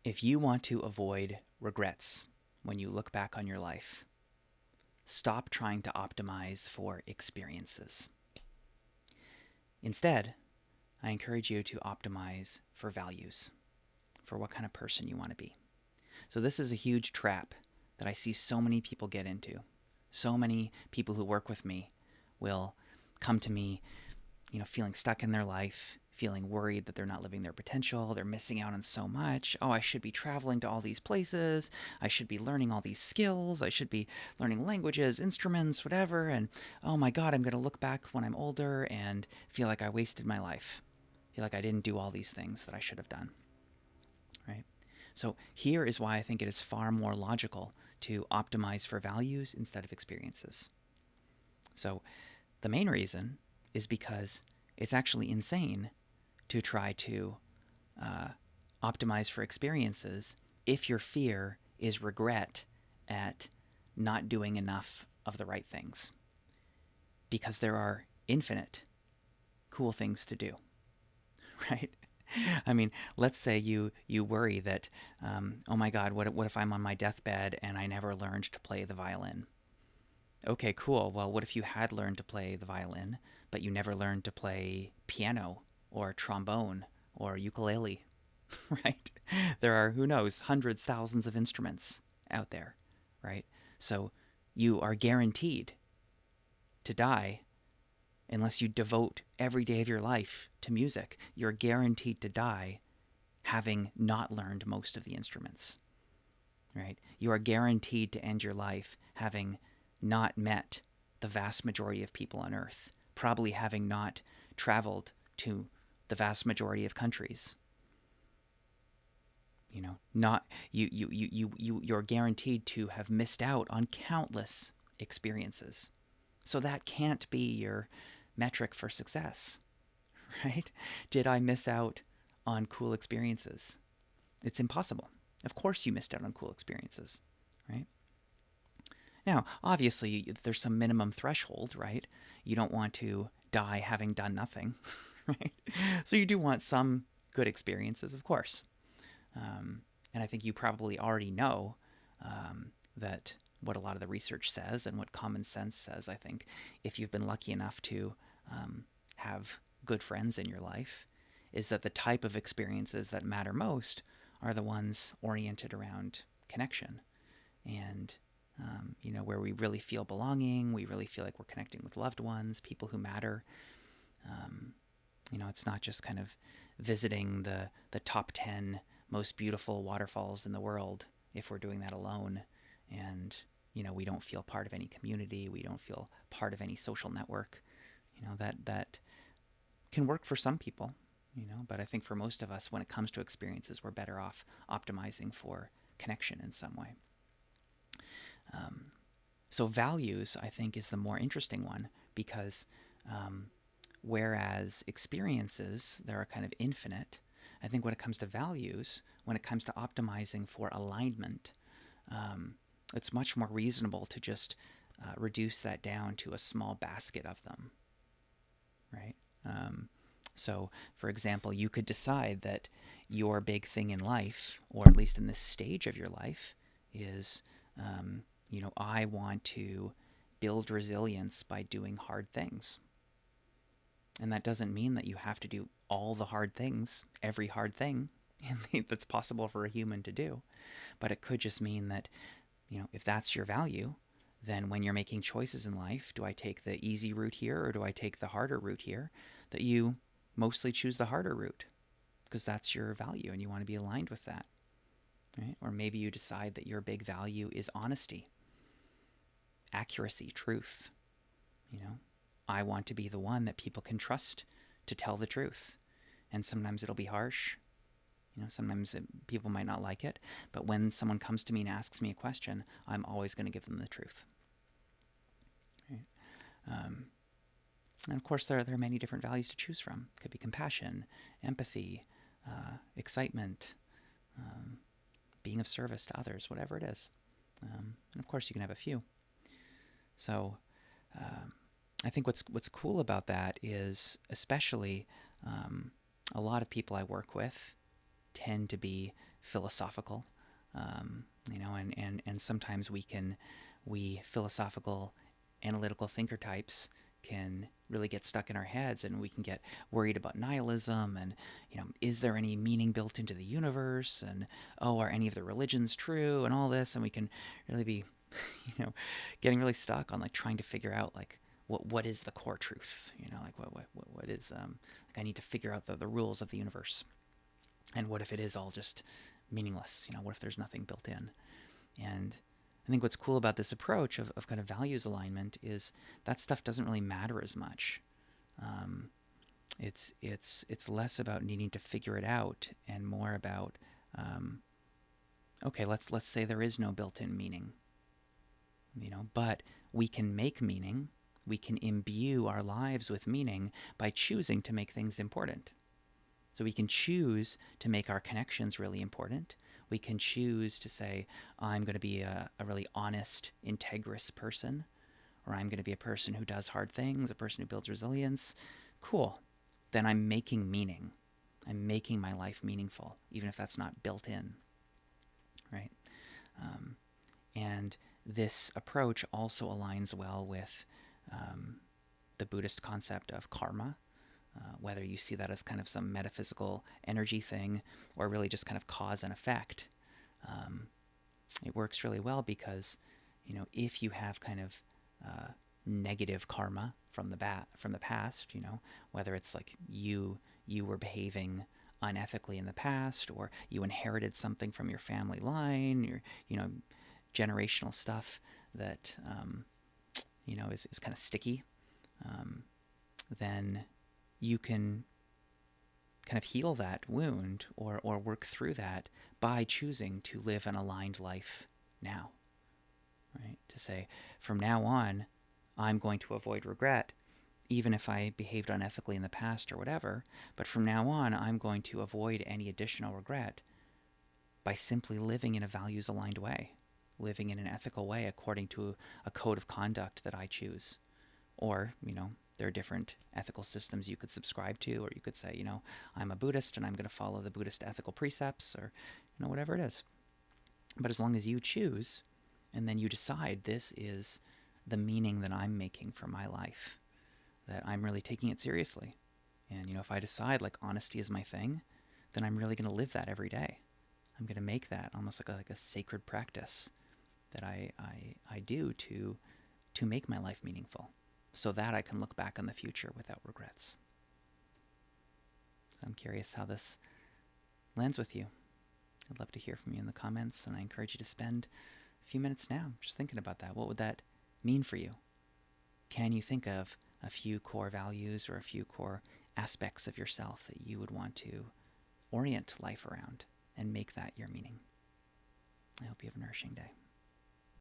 If you want to avoid regrets when you look back on your life, stop trying to optimize for experiences. Instead, I encourage you to optimize for values, for what kind of person you want to be. So, this is a huge trap that I see so many people get into. So many people who work with me will come to me, feeling stuck in their life, feeling worried that they're not living their potential, they're missing out on so much. Oh, I should be traveling to all these places. I should be learning all these skills. I should be learning languages, instruments, whatever. And oh my God, I'm going to look back when I'm older and feel like I wasted my life. Feel like I didn't do all these things that I should have done. Right? So here is why I think it is far more logical to optimize for values instead of experiences. So the main reason is because it's actually insane to try to uh, optimize for experiences if your fear is regret at not doing enough of the right things. Because there are infinite cool things to do, right? I mean, let's say you worry that, oh my God, what if I'm on my deathbed and I never learned to play the violin? Okay, cool. Well, what if you had learned to play the violin, but you never learned to play piano or trombone or ukulele, right? There are, who knows, hundreds, thousands of instruments out there, right? So you are guaranteed to die unless you devote every day of your life to music. You're guaranteed to die having not learned most of the instruments, right? You are guaranteed to end your life having not met the vast majority of people on Earth, probably having not traveled to the vast majority of countries. Not you're guaranteed to have missed out on countless experiences. So that can't be your metric for success, right? Did I miss out on cool experiences? It's impossible. Of course you missed out on cool experiences, right? Now, obviously, there's some minimum threshold, right? You don't want to die having done nothing, right? So you do want some good experiences, of course. And I think you probably already know that what a lot of the research says and what common sense says. I think if you've been lucky enough to have good friends in your life, is that the type of experiences that matter most are the ones oriented around connection and where we really feel belonging, we really feel like we're connecting with loved ones, people who matter. It's not just kind of visiting the top 10 most beautiful waterfalls in the world if we're doing that alone, and we don't feel part of any community, we don't feel part of any social network. That can work for some people, but I think for most of us, when it comes to experiences, we're better off optimizing for connection in some way. So values, I think, is the more interesting one because whereas experiences, they're kind of infinite, I think when it comes to values, when it comes to optimizing for alignment, it's much more reasonable to just reduce that down to a small basket of them, right? So, for example, you could decide that your big thing in life, or at least in this stage of your life, is, I want to build resilience by doing hard things. And that doesn't mean that you have to do all the hard things, every hard thing that's possible for a human to do. But it could just mean that, if that's your value, then when you're making choices in life, do I take the easy route here or do I take the harder route here? That you mostly choose the harder route because that's your value and you want to be aligned with that, right? Or maybe you decide that your big value is honesty, accuracy, truth. I want to be the one that people can trust to tell the truth. And sometimes it'll be harsh. Sometimes people might not like it. But when someone comes to me and asks me a question, I'm always going to give them the truth. Right? And of course, there are many different values to choose from. It could be compassion, empathy, excitement, being of service to others, whatever it is. And of course, you can have a few. So I think what's cool about that is, especially a lot of people I work with tend to be philosophical, and sometimes we philosophical, analytical thinker types can really get stuck in our heads, and we can get worried about nihilism and, is there any meaning built into the universe, and, oh, are any of the religions true, and all this, and we can really be getting really stuck on like trying to figure out like what is the core truth, like what is like I need to figure out the rules of the universe, and what if it is all just meaningless, what if there's nothing built in. And I think what's cool about this approach of kind of values alignment is that stuff doesn't really matter as much. It's less about needing to figure it out and more about, okay, let's say there is no built-in meaning, but we can make meaning. We can imbue our lives with meaning by choosing to make things important. So we can choose to make our connections really important. We can choose to say, I'm going to be a really honest, integrous person, or I'm going to be a person who does hard things, a person who builds resilience. Cool. Then I'm making meaning. I'm making my life meaningful, even if that's not built in, right? And this approach also aligns well with the Buddhist concept of karma, whether you see that as kind of some metaphysical energy thing or really just kind of cause and effect. It works really well because, if you have kind of negative karma from the past, whether it's like you were behaving unethically in the past, or you inherited something from your family line, your generational stuff that is kind of sticky, then you can kind of heal that wound or work through that by choosing to live an aligned life now, right? To say, from now on, I'm going to avoid regret, even if I behaved unethically in the past or whatever, but from now on, I'm going to avoid any additional regret by simply living in a values-aligned way, living in an ethical way according to a code of conduct that I choose. Or, there are different ethical systems you could subscribe to, or you could say, I'm a Buddhist and I'm going to follow the Buddhist ethical precepts, or, whatever it is. But as long as you choose, and then you decide this is the meaning that I'm making for my life, that I'm really taking it seriously. And, if I decide like honesty is my thing, then I'm really going to live that every day. I'm going to make that almost like a sacred practice that I do to make my life meaningful, so that I can look back on the future without regrets. So I'm curious how this lands with you. I'd love to hear from you in the comments, and I encourage you to spend a few minutes now just thinking about that. What would that mean for you? Can you think of a few core values or a few core aspects of yourself that you would want to orient life around and make that your meaning? I hope you have a nourishing day.